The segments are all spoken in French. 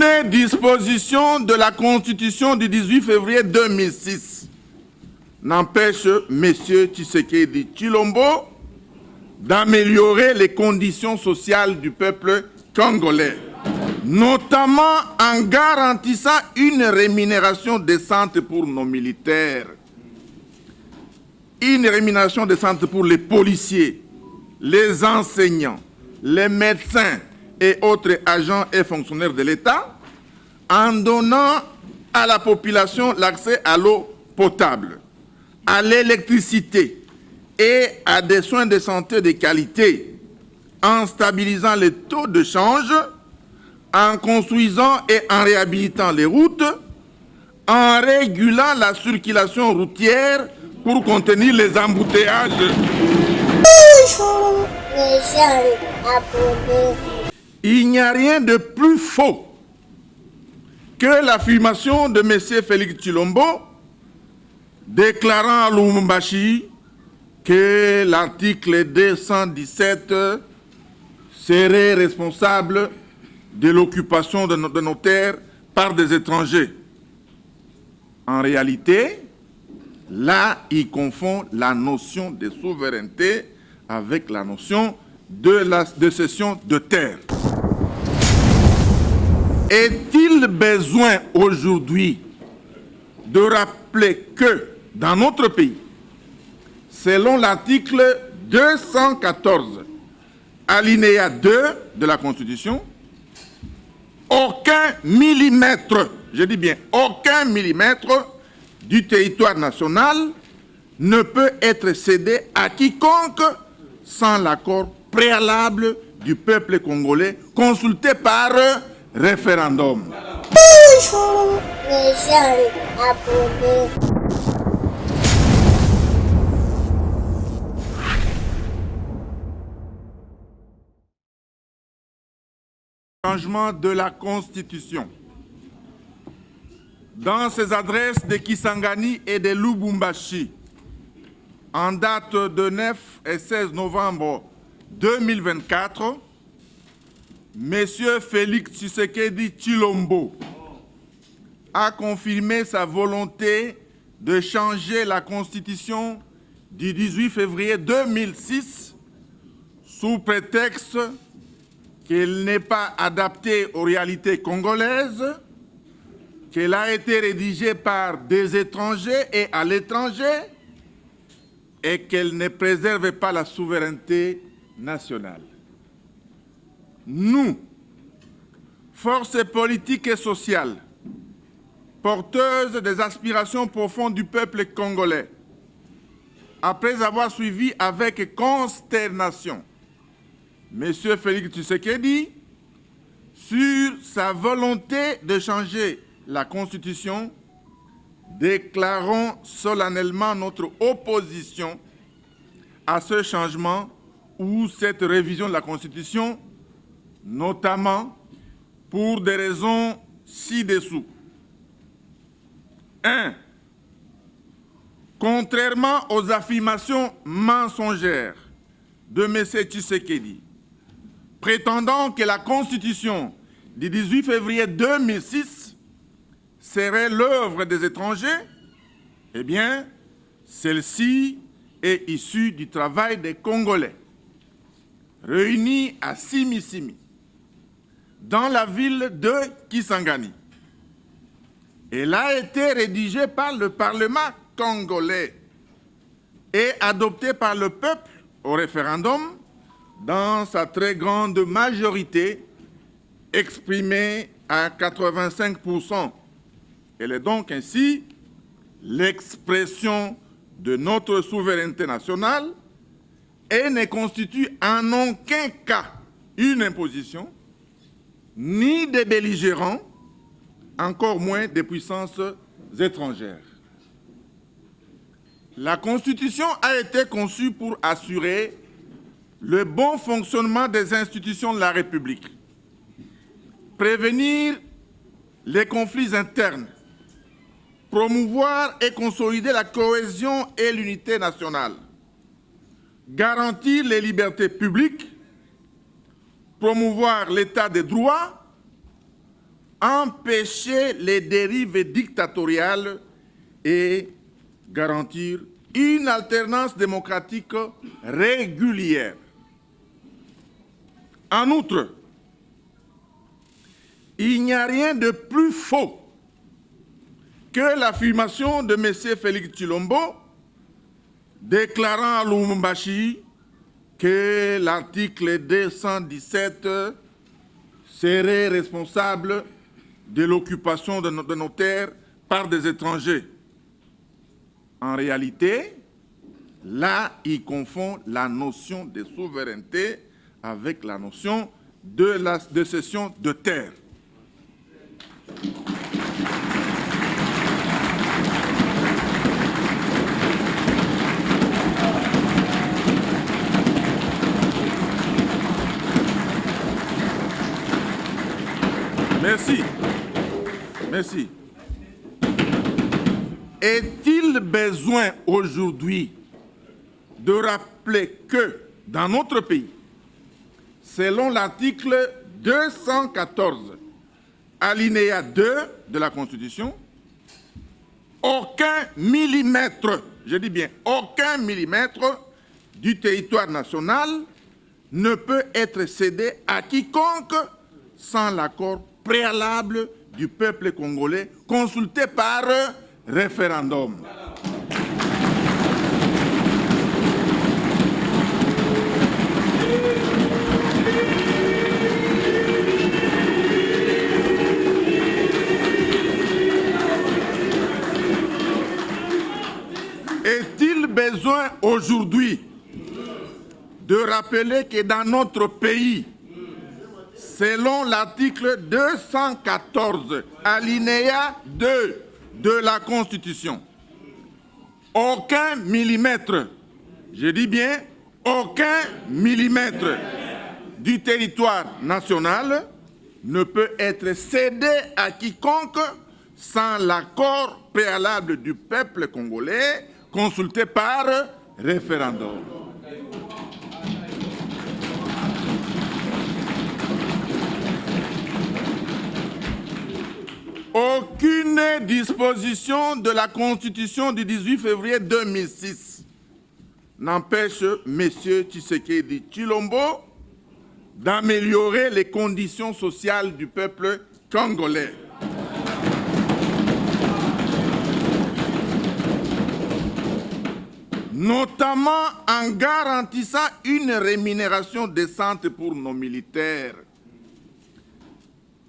Aucune disposition de la Constitution du 18 février 2006 n'empêche M. Tshisekedi Tshilombo d'améliorer les conditions sociales du peuple congolais, notamment en garantissant une rémunération décente pour nos militaires, une rémunération décente pour les policiers, les enseignants, les médecins et autres agents et fonctionnaires de l'État, en donnant à la population l'accès à l'eau potable, à l'électricité et à des soins de santé de qualité, en stabilisant les taux de change, en construisant et en réhabilitant les routes, en régulant la circulation routière pour contenir les embouteillages. Il n'y a rien de plus faux que l'affirmation de M. Félix Tshilombo déclarant à Lubumbashi que l'article 217 serait responsable de l'occupation de nos terres par des étrangers. En réalité, là, il confond la notion de souveraineté avec la notion de cession de terre. Est-il besoin aujourd'hui de rappeler que dans notre pays, selon l'article 214, alinéa 2 de la Constitution, aucun millimètre, je dis bien aucun millimètre du territoire national ne peut être cédé à quiconque sans l'accord préalable du peuple congolais consulté par référendum. Changement de la Constitution. Dans ses adresses de Kisangani et de Lubumbashi, en date de 9 et 16 novembre 2024, M. Félix Tshisekedi Tshilombo a confirmé sa volonté de changer la Constitution du 18 février 2006 sous prétexte qu'elle n'est pas adaptée aux réalités congolaises, qu'elle a été rédigée par des étrangers et à l'étranger, et qu'elle ne préserve pas la souveraineté nationale. Nous, forces politiques et sociales, porteuses des aspirations profondes du peuple congolais, après avoir suivi avec consternation M. Félix Tshisekedi sur sa volonté de changer la Constitution, déclarons solennellement notre opposition à ce changement ou cette révision de la Constitution, notamment pour des raisons ci-dessous. 1. Contrairement aux affirmations mensongères de M. Tshisekedi, prétendant que la Constitution du 18 février 2006 serait l'œuvre des étrangers, eh bien, celle-ci est issue du travail des Congolais, réunis à Simi-Simi, dans la ville de Kisangani. Elle a été rédigée par le Parlement congolais et adoptée par le peuple au référendum dans sa très grande majorité, exprimée à 85%. Elle est donc ainsi l'expression de notre souveraineté nationale et ne constitue en aucun cas une imposition, ni des belligérants, encore moins des puissances étrangères. La Constitution a été conçue pour assurer le bon fonctionnement des institutions de la République, prévenir les conflits internes, promouvoir et consolider la cohésion et l'unité nationale, garantir les libertés publiques, promouvoir l'état de droit, empêcher les dérives dictatoriales et garantir une alternance démocratique régulière. En outre, il n'y a rien de plus faux que l'affirmation de M. Félix Tshilombo déclarant à Lubumbashi que l'article 217 serait responsable de l'occupation de nos terres par des étrangers. En réalité, là, il confond la notion de souveraineté avec la notion de cession de terre. Merci. Merci. Est-il besoin aujourd'hui de rappeler que dans notre pays, selon l'article 214, alinéa 2 de la Constitution, aucun millimètre, je dis bien aucun millimètre du territoire national ne peut être cédé à quiconque sans l'accord préalable du peuple congolais consulté par référendum. Est-il besoin aujourd'hui de rappeler que dans notre pays, selon l'article 214, alinéa 2 de la Constitution, aucun millimètre, je dis bien aucun millimètre du territoire national ne peut être cédé à quiconque sans l'accord préalable du peuple congolais consulté par référendum. Aucune disposition de la Constitution du 18 février 2006 n'empêche M. Tshisekedi Tshilombo d'améliorer les conditions sociales du peuple congolais. Notamment en garantissant une rémunération décente pour nos militaires,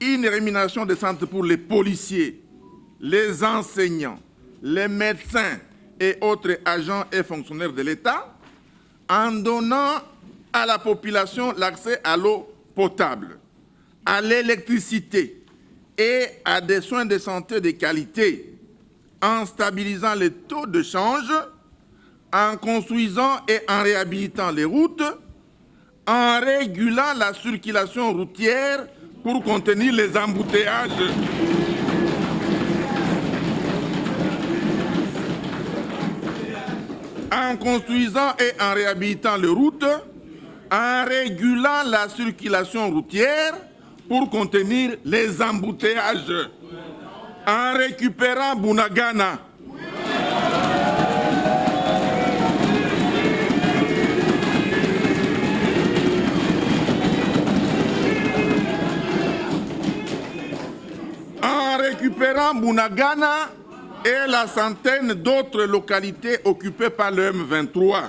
une rémunération décente pour les policiers, les enseignants, les médecins et autres agents et fonctionnaires de l'État, en donnant à la population l'accès à l'eau potable, à l'électricité et à des soins de santé de qualité, en stabilisant les taux de change, en construisant et en réhabilitant les routes, en régulant la circulation routière pour contenir les embouteillages. En construisant et en réhabilitant les routes, en régulant la circulation routière pour contenir les embouteillages, en récupérant Bunagana, et la centaine d'autres localités occupées par le M23,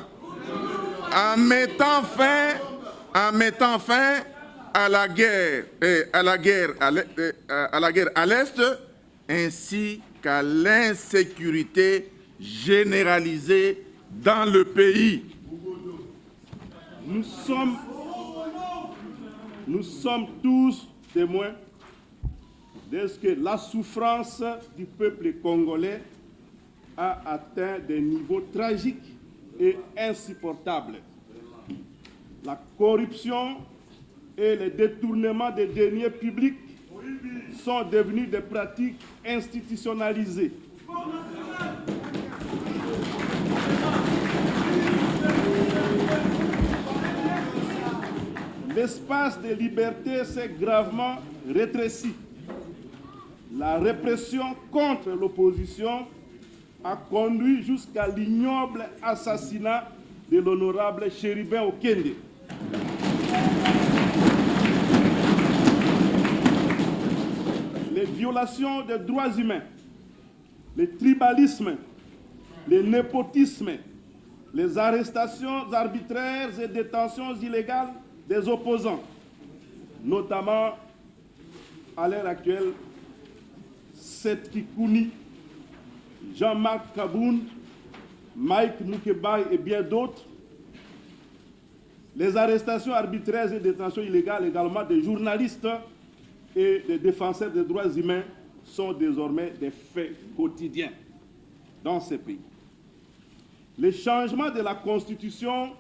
en mettant fin à la guerre à l'Est, ainsi qu'à l'insécurité généralisée dans le pays. Nous sommes tous témoins de ce que la souffrance du peuple congolais a atteint des niveaux tragiques et insupportables. La corruption et le détournement des deniers publics sont devenus des pratiques institutionnalisées. L'espace de liberté s'est gravement rétréci. La répression contre l'opposition a conduit jusqu'à l'ignoble assassinat de l'honorable Chérubin Okende. Les violations des droits humains, le tribalisme, le népotisme, les arrestations arbitraires et détentions illégales des opposants, notamment à l'heure actuelle, Seth Kikouni, Jean-Marc Kaboun, Mike Moukebaye et bien d'autres. Les arrestations arbitraires et détentions illégales également des journalistes et des défenseurs des droits humains sont désormais des faits quotidiens dans ces pays. Le changement de la Constitution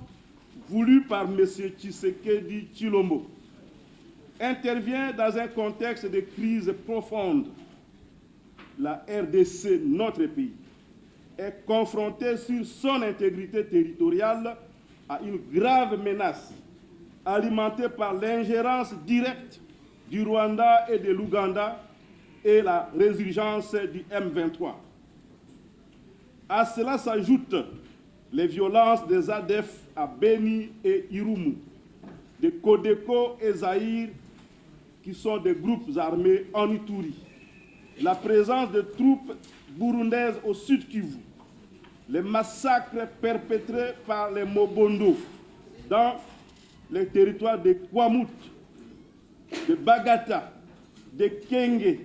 voulu par M. Tshisekedi Tshilombo intervient dans un contexte de crise profonde. La RDC, notre pays, est confrontée sur son intégrité territoriale à une grave menace alimentée par l'ingérence directe du Rwanda et de l'Ouganda et la résurgence du M23. À cela s'ajoutent les violences des ADF à Beni et Irumu, de Kodeko et Zaïre, qui sont des groupes armés en Ituri, la présence de troupes burundaises au sud Kivu, les massacres perpétrés par les Mobondo dans les territoires de Kwamut, de Bagata, de Kenge,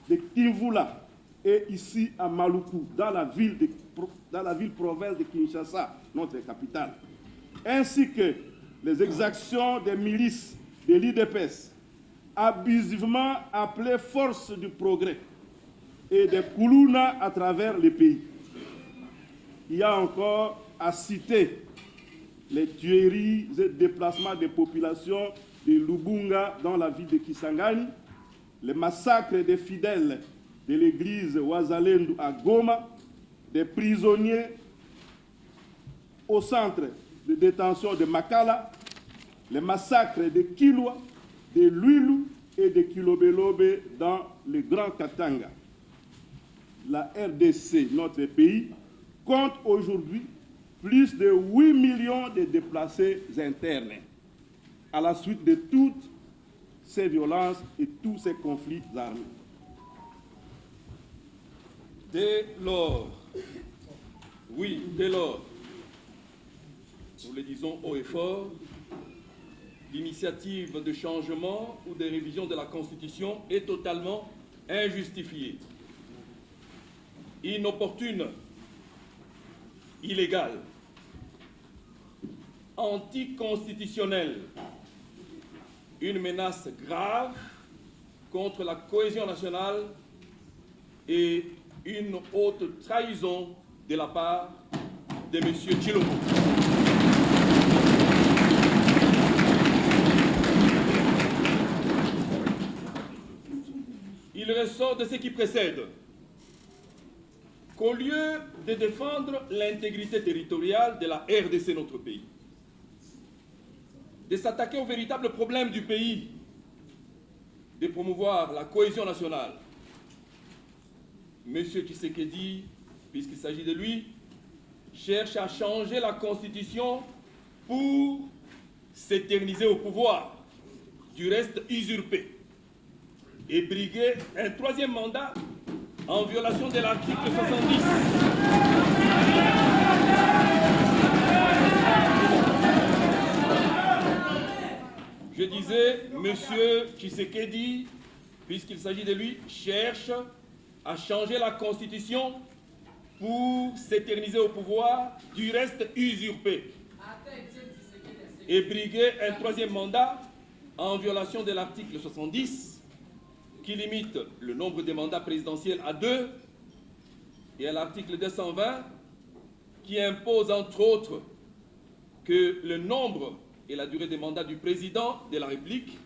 de Kimvula et ici à Maluku, dans la ville-province de Kinshasa, notre capitale, ainsi que les exactions des milices de l'IDPS, abusivement appelées forces du progrès, et des Koulouna à travers le pays. Il y a encore à citer les tueries et déplacements des populations de Lubunga dans la ville de Kisangani, les massacres des fidèles de l'église Ouazalendou à Goma, des prisonniers au centre de détention de Makala, les massacres de Kilwa, de Luilu et de Kilobelobe dans le Grand Katanga. La RDC, notre pays, compte aujourd'hui plus de 8 millions de déplacés internes à la suite de toutes ces violences et tous ces conflits armés. Dès lors, nous le disons haut et fort, l'initiative de changement ou de révision de la Constitution est totalement injustifiée, inopportune, illégale, anticonstitutionnelle, une menace grave contre la cohésion nationale et une haute trahison de la part de M. Tshilombo. Il ressort de ce qui précède qu'au lieu de défendre l'intégrité territoriale de la RDC, notre pays, de s'attaquer aux véritables problèmes du pays, de promouvoir la cohésion nationale, M. Tshisekedi, puisqu'il s'agit de lui, cherche à changer la Constitution pour s'éterniser au pouvoir, du reste usurpé, et briguer un troisième mandat en violation de l'article 70. Je disais, M. Tshisekedi, puisqu'il s'agit de lui, cherche à changer la Constitution pour s'éterniser au pouvoir, du reste usurpé, et briguer un troisième mandat en violation de l'article 70, qui limite le nombre de mandats présidentiels à 2, et à l'article 220, qui impose entre autres que le nombre et la durée des mandats du président de la République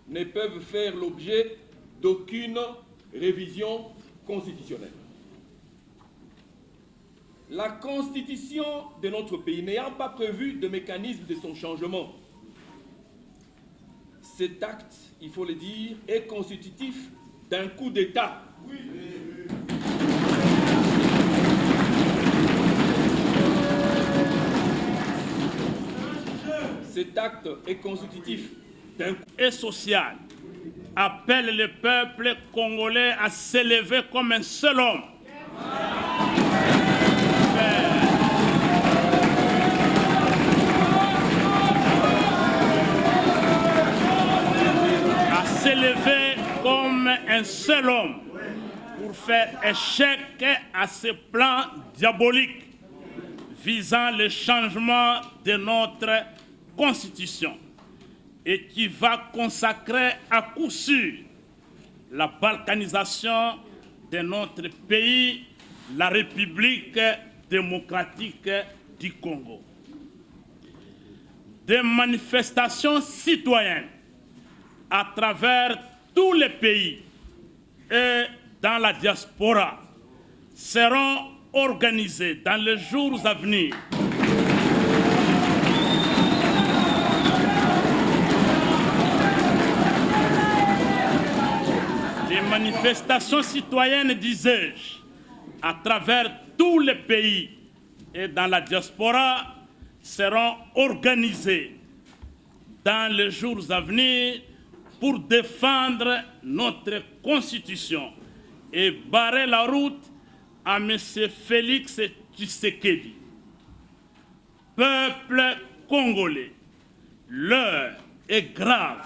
ne peuvent faire l'objet d'aucune révision constitutionnelle. La Constitution de notre pays n'ayant pas prévu de mécanisme de son changement, cet acte, il faut le dire, est constitutif d'un coup d'État. Cet acte est constitutif d'un coup et social appelle le peuple congolais à s'élever comme un seul homme. À s'élever comme un seul homme pour faire échec à ce plan diabolique visant le changement de notre constitution et qui va consacrer à coup sûr la balkanisation de notre pays, la République démocratique du Congo. Des manifestations citoyennes à travers tous les pays et dans la diaspora seront organisées dans les jours à venir. Les manifestations citoyennes, disais-je, à travers tous les pays et dans la diaspora seront organisées dans les jours à venir pour défendre notre constitution et barrer la route à M. Félix Tshisekedi. Peuple congolais, l'heure est grave,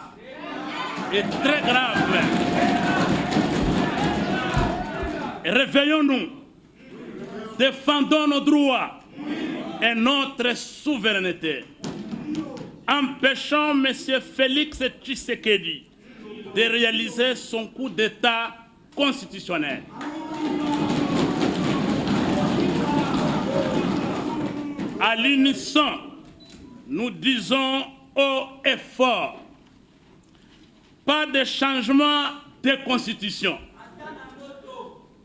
et très grave. Réveillons-nous, défendons nos droits et notre souveraineté. Empêchons M. Félix Tshisekedi de réaliser son coup d'État constitutionnel. À l'unisson, nous disons haut et fort, pas de changement de constitution,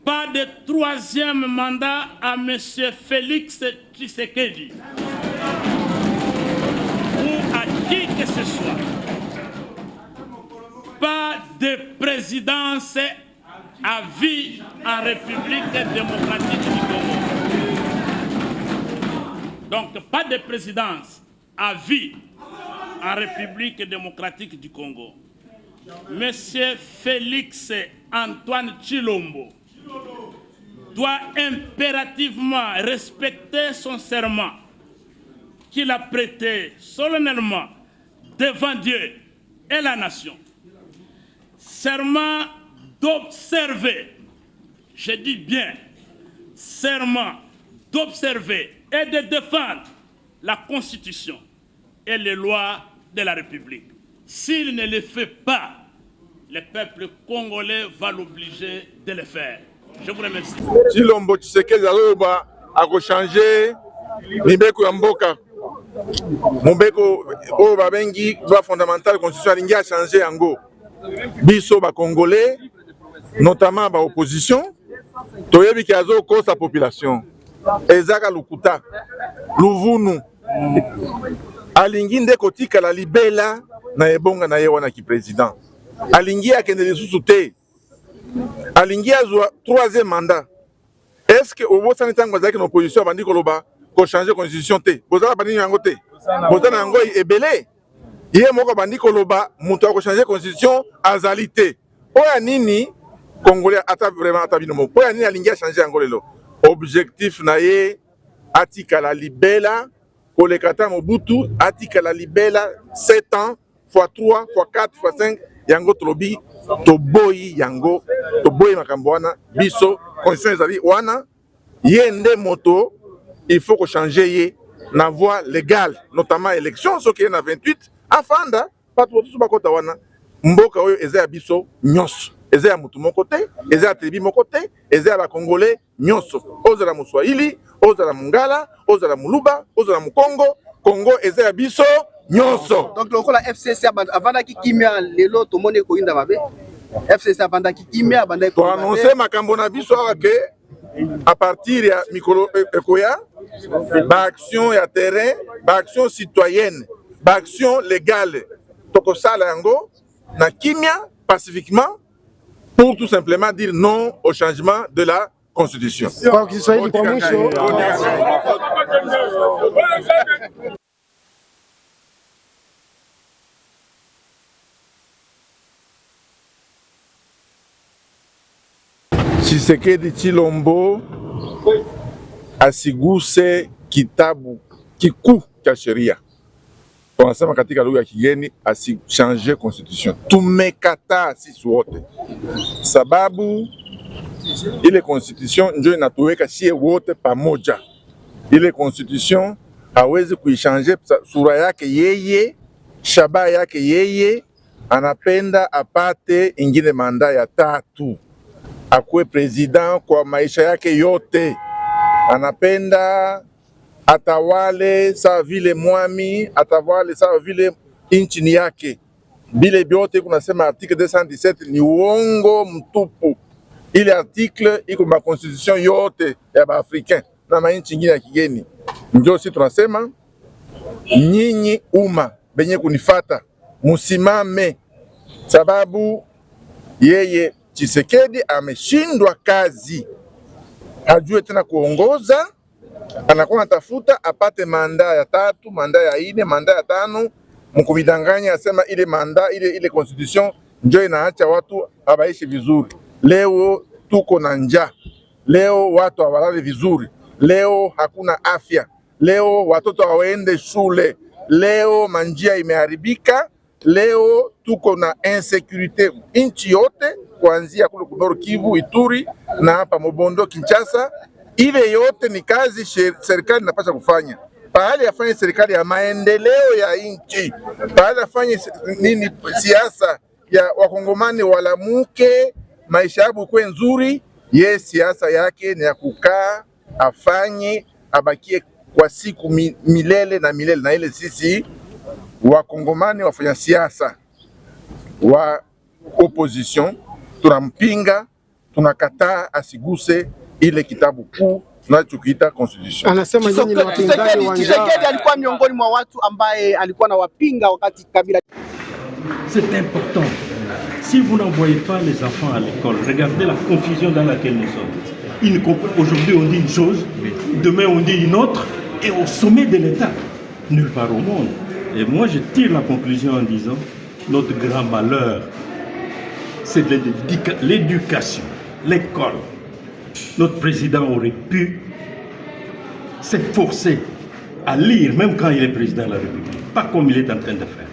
pas de troisième mandat à M. Félix Tshisekedi ou à qui que ce soit, pas de présidence à vie en République démocratique du Congo. Donc, pas de présidence à vie en République démocratique du Congo. Monsieur Félix Antoine Tshilombo doit impérativement respecter son serment qu'il a prêté solennellement devant Dieu et la nation. Serment d'observer, je dis bien, serment d'observer et de défendre la Constitution et les lois de la République. S'il ne le fait pas, le peuple congolais va l'obliger de le faire. Je vous remercie. Tshilombo Tshisekedi aloba akochanger mibeko ya mboka. Mobeko oyo babengi droit fondamental constitution alingi a changer yango. Biso ba congolais, notamment ba opposition, toyebi ki azokosa population. Ezaka lukuta luvunu alingi nde kotikala libela na ebonga na ye wana ki président alingi akende lisusu te alingi azwa troisième mandat. Est-ce que obosani ntango azalaki na opposition abandi koloba kochanger constitution te bozala bandini yango te bozala yango ebele ye moko abandi koloba moto akochanger constitution azali te po ya nini congolais ata vraiment ata bino moko po ya nini alingi achanger yango lelo. Objectif na ye atikala libela kolekata Mobutu atikala libela 7 ans fois 3 fois 4 fois 5 yango tolobi toboyi yango toboyi makambo wana biso constitution ezali wana ye nde moto il faut ko changer ye na voie légale notamment élection soki ye na 28 afanda bato bosusu bakota wana mboka oyo eza ya biso nyonso eza ya mutu moko te eza ya tribu moko te eza ya bakongolais nyonso ozala muswahili ozala mungala ozala muluba ozala mukongo Congo eza ya biso nyonso. Donc lokola FCC avandaki kimia lelo tomone ko inda mabe FCC avandaki kimia abandaki to annoncer makambo na biso awa ke à partir ya mikolo ekoya ba action ya terrain ba action citoyenne ba action légale tokosala yango na kimia pacifiquement pour tout simplement dire non au changement de la Constitution. Kwa Kiswahili kwa mwisho. Tshisekedi Tshilombo asiguse kitabu kikuu cha sheria. Tunasema katika lugha ya kigeni asichange constitution. Tumekataa sisi wote, sababu ile constitution ndio inatuweka sie wote pamoja. Ile constitution hawezi kuichange sura yake yeye, shabaha yake yeye. Anapenda apate ingine manda ya 3, akuwe president kwa maisha yake yote. Anapenda atawale sawa vile mwami, atawale sawa vile inchi ni yake. Bile byote kunasema article 217 ni uongo mtupu. Ile article iko ma constitution yote ya Africain na mainchi ingine ya kigeni. Ndio sisi tunasema nyinyi umma benye kunifata musimame, sababu yeye Tshisekedi ameshindwa kazi, hajue tena kuongoza. Anakuwa anatafuta apate manda ya 3, manda ya 4, manda ya 5, mkubidanganya asema ile manda ile constitution ndio inaacha watu abaishi vizuri. Leo tuko na njaa, leo watu hawalali vizuri, leo hakuna afya, leo watoto hawaende shule, leo manjia imeharibika, leo tuko na insecurity inchi yote, kuanzia kule Nord Kivu, Ituri na hapa Mobondo, Kinshasa. Ile yote ni kazi serikali inapaswa kufanya. Pahali afanye serikali ya maendeleo ya inchi, pahali afanye nini siasa ya wakongomani walamuke, maisha yao kuwe nzuri. Ye siasa yake ni ya kukaa afanye abakie kwa siku milele na milele. Na ile sisi wakongomani wafanya siasa wa opposition tunampinga, tunakataa asiguse ile kitabu kuu tunachokiita constitution. Anasema nyinyi ni wapinzani wa njaa. Tshisekedi alikuwa miongoni mwa watu ambaye alikuwa na wapinga wakati Kabila. C'est important. Si vous n'envoyez pas les enfants à l'école, regardez la confusion dans laquelle nous sommes. Aujourd'hui on dit une chose, demain on dit une autre, et au sommet de l'État, nulle part au monde. Et moi je tire la conclusion en disant, notre grand malheur, c'est l'éducation, l'école. Notre président aurait pu s'efforcer à lire, même quand il est président de la République, pas comme il est en train de faire.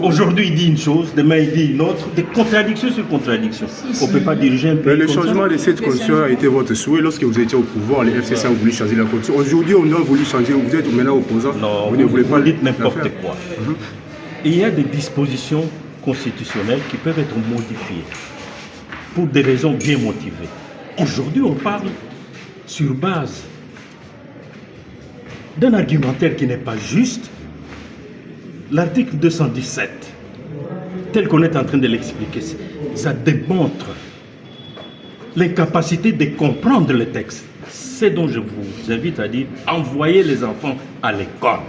Aujourd'hui, il dit une chose, demain, il dit une autre, des contradictions sur contradictions. On ne peut pas diriger un pays. Mais le changement de cette constitution a été votre souhait lorsque vous étiez au pouvoir. Les FCC ont voulu changer la constitution. Aujourd'hui, on a voulu changer. Vous êtes maintenant opposant. Non, vous ne voulez pas dites n'importe quoi. Il y a des dispositions constitutionnelles qui peuvent être modifiées pour des raisons bien motivées. Aujourd'hui, on parle sur base d'un argumentaire qui n'est pas juste. L'article 217, tel qu'on est en train de l'expliquer, ça démontre l'incapacité de comprendre le texte. C'est dont je vous invite à dire, envoyez les enfants à l'école.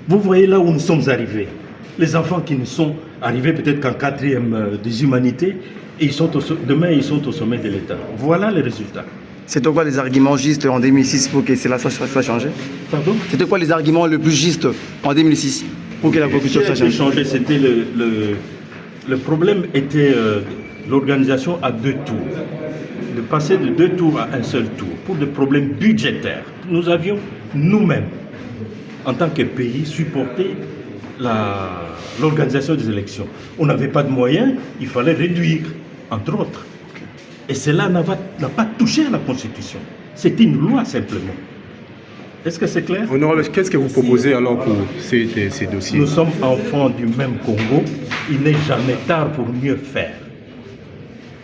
Vous voyez là où nous sommes arrivés. Les enfants qui nous sont arrivés peut-être qu'en 4e des humanités, et demain ils sont au sommet de l'État. Voilà les résultats. C'était quoi les arguments justes en 2006 pour que cela soit changé? Pardon? C'était quoi les arguments les plus justes en 2006 pour que la constitution soit changée? C'était le problème était l'organisation à 2 tours. De passer de 2 tours à un seul tour pour des problèmes budgétaires. Nous avions nous-mêmes, en tant que pays, supporté l'organisation des élections. On n'avait pas de moyens, il fallait réduire, entre autres. Et cela n'a pas touché à la Constitution. C'est une loi simplement. Est-ce que c'est clair? Honorable, qu'est-ce que vous proposez alors pour ces dossiers? Nous sommes enfants du même Congo. Il n'est jamais tard pour mieux faire.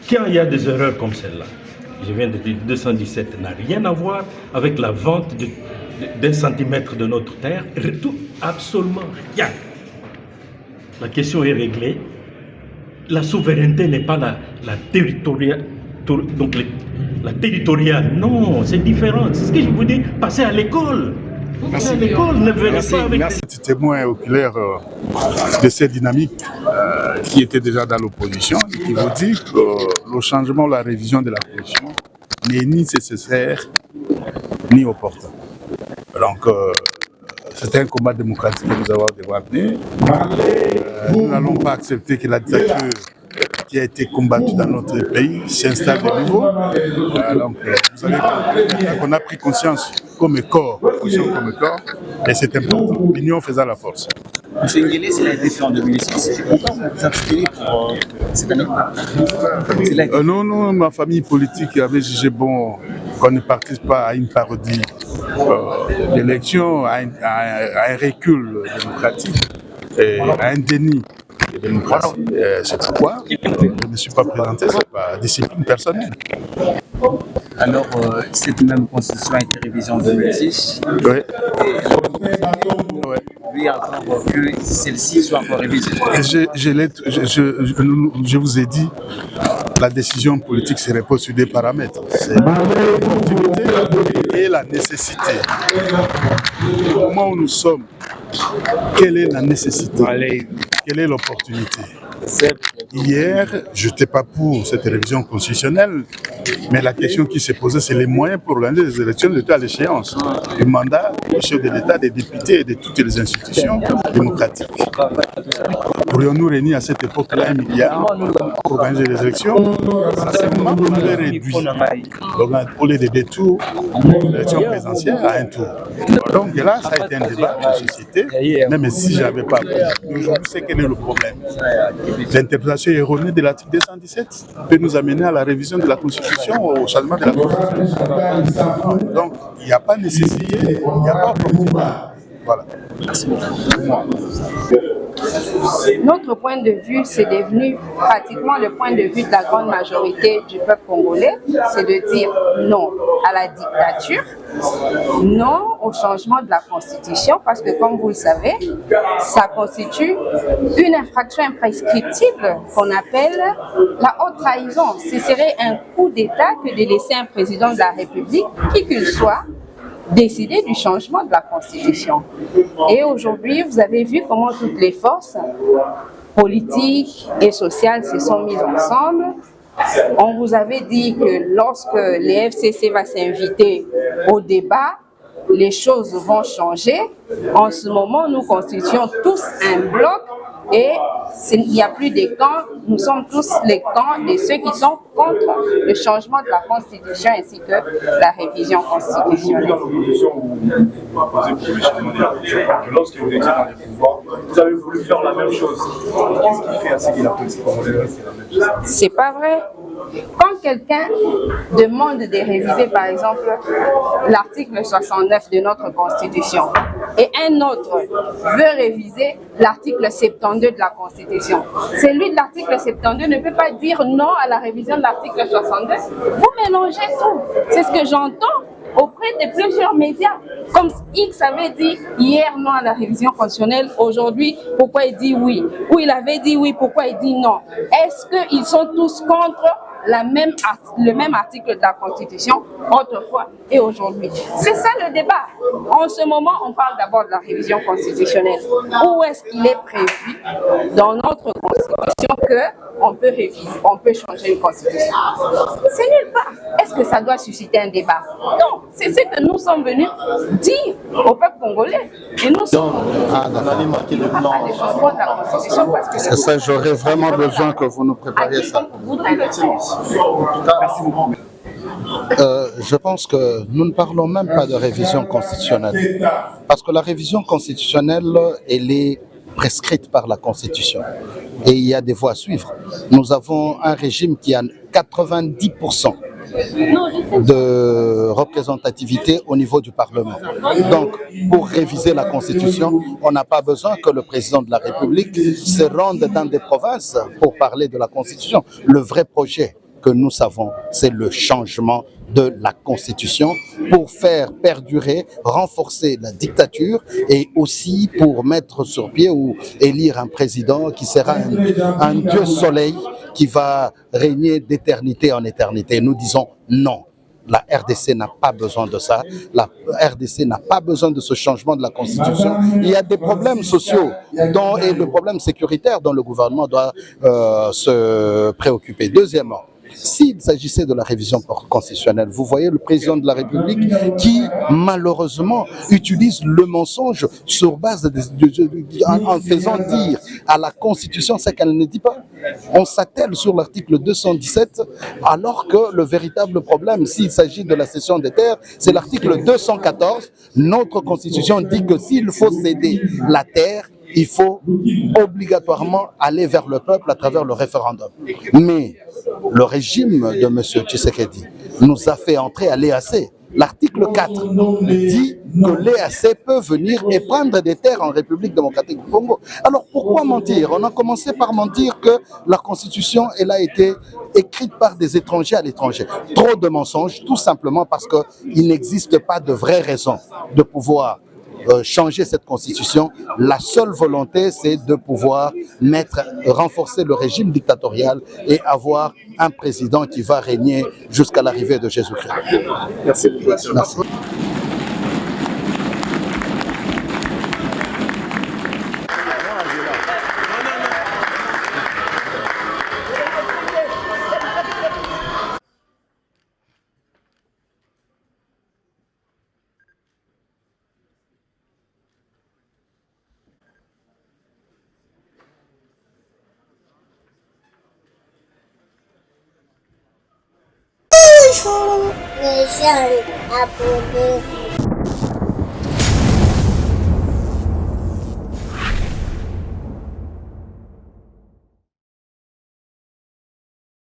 Quand il y a des erreurs comme celle-là, je viens de dire 217 n'a rien à voir avec la vente d'un centimètre de notre terre. Absolument rien. La question est réglée. La souveraineté n'est pas la territoriale. Donc la territoriale, non, c'est différent. C'est ce que je vous dis, passez à l'école. L'école ne venait pas avec... Petit témoin oculaire de cette dynamique qui était déjà dans l'opposition et qui vous dit que le changement, la révision de la Constitution n'est ni nécessaire ni opportun. Donc, c'est un combat démocratique que nous avons devoir mener. Nous n'allons pas accepter que la dictature qui a été combattue dans notre pays s'installe de nouveau. Donc, vous savez qu'on a pris conscience comme corps, et c'est important. L'union faisant la force. M. Nguélé, c'est la été en 2006. Pourquoi vous abstenez pour cette année? Non, ma famille politique avait jugé bon qu'on ne participe pas à une parodie d'élection, à un recul démocratique, à un déni de démocratie. C'est pourquoi je ne me suis pas présenté, c'est pas discipline personnelle. Alors, cette même constitution a été révisée en 2006. Oui. Lui encore que celle-ci soit encore révisée. Je vous ai dit, la décision politique se repose sur des paramètres. C'est l'opportunité et la nécessité. Au moment où nous sommes, quelle est la nécessité? Quelle est l'opportunité? Hier, je n'étais pas pour cette révision constitutionnelle, mais la question qui s'est posée, c'est les moyens pour organiser les élections de à l'échéance du mandat du chef de l'État, des députés et de toutes les institutions démocratiques. Pourrions-nous réunir à cette époque-là 1 milliard pour organiser les élections? Ça, c'est moment qu'on avait réduit. Donc, au lieu de deux tours, l'élection présidentielle à un tour. Donc là, ça a été un débat de la société, même si je n'avais pas appris. Aujourd'hui, c'est quel est le problème? L'interprétation erronée de l'article 217 peut nous amener à la révision de la Constitution, au changement de la Constitution. Donc, il n'y a pas nécessité, il n'y a pas opportunité. Voilà. Merci beaucoup. Notre point de vue, c'est devenu pratiquement le point de vue de la grande majorité du peuple congolais, c'est de dire non à la dictature, non au changement de la Constitution, parce que comme vous le savez, ça constitue une infraction imprescriptible qu'on appelle la haute trahison. Ce serait un coup d'État que de laisser un président de la République, qui qu'il soit, décider du changement de la Constitution. Et aujourd'hui, vous avez vu comment toutes les forces politiques et sociales se sont mises ensemble. On vous avait dit que lorsque les FCC va s'inviter au débat, les choses vont changer. En ce moment, nous constituons tous un bloc et il n'y a plus de camps, nous sommes tous les camps de ceux qui sont contre le changement de la Constitution ainsi que la révision constitutionnelle. Lorsque vous étiez dans les pouvoirs, vous avez voulu faire la même chose. Qu'est-ce qui fait à ce que la politique congolaise reste la même chose? C'est pas vrai. Quand quelqu'un demande de réviser, par exemple, l'article 69 de notre Constitution, et un autre veut réviser l'article 72 de la Constitution, celui de l'article 72 ne peut pas dire non à la révision de l'article 62. Vous mélangez tout. C'est ce que j'entends auprès de plusieurs médias. Comme X avait dit hier non à la révision constitutionnelle, aujourd'hui, pourquoi il dit oui? Ou il avait dit oui, pourquoi il dit non? Est-ce qu'ils sont tous contre le même article de la Constitution autrefois et aujourd'hui? C'est ça le débat. En ce moment, on parle d'abord de la révision constitutionnelle. Où est-ce qu'il est prévu dans notre Constitution qu'on peut réviser, on peut changer une Constitution? C'est nulle part. Est-ce que ça doit susciter un débat? Non, c'est ce que nous sommes venus dire au peuple congolais. Et nous sommes marqué le plan. à changement de la Constitution parce que C'est ça, j'aurais vraiment besoin que vous nous prépariez ça. Je pense que nous ne parlons même pas de révision constitutionnelle. Parce que la révision constitutionnelle, elle est prescrite par la Constitution. Et il y a des voies à suivre. Nous avons un régime qui a 90% de représentativité au niveau du Parlement. Donc, pour réviser la Constitution, on n'a pas besoin que le président de la République se rende dans des provinces pour parler de la Constitution. Le vrai projet que nous savons, c'est le changement de la Constitution pour faire perdurer, renforcer la dictature et aussi pour mettre sur pied ou élire un président qui sera un dieu soleil qui va régner d'éternité en éternité. Nous disons non. La RDC n'a pas besoin de ça. La RDC n'a pas besoin de ce changement de la Constitution. Il y a des problèmes sociaux et le problème sécuritaire dont le gouvernement doit se préoccuper. Deuxièmement, s'il s'agissait de la révision constitutionnelle, vous voyez le président de la République qui, malheureusement, utilise le mensonge sur base en faisant dire à la Constitution ce qu'elle ne dit pas. On s'attelle sur l'article 217, alors que le véritable problème, s'il s'agit de la cession des terres, c'est l'article 214. Notre Constitution dit que s'il faut céder la terre, il faut obligatoirement aller vers le peuple à travers le référendum. Mais le régime de M. Tshisekedi nous a fait entrer à l'EAC. L'article 4 dit que l'EAC peut venir et prendre des terres en République démocratique du Congo. Alors pourquoi mentir? On a commencé par mentir que la Constitution elle a été écrite par des étrangers à l'étranger. Trop de mensonges, tout simplement parce qu'il n'existe pas de vraie raison de pouvoir changer cette constitution. La seule volonté, c'est de pouvoir renforcer le régime dictatorial et avoir un président qui va régner jusqu'à l'arrivée de Jésus-Christ. Merci. Merci. Les jeunes abonnés.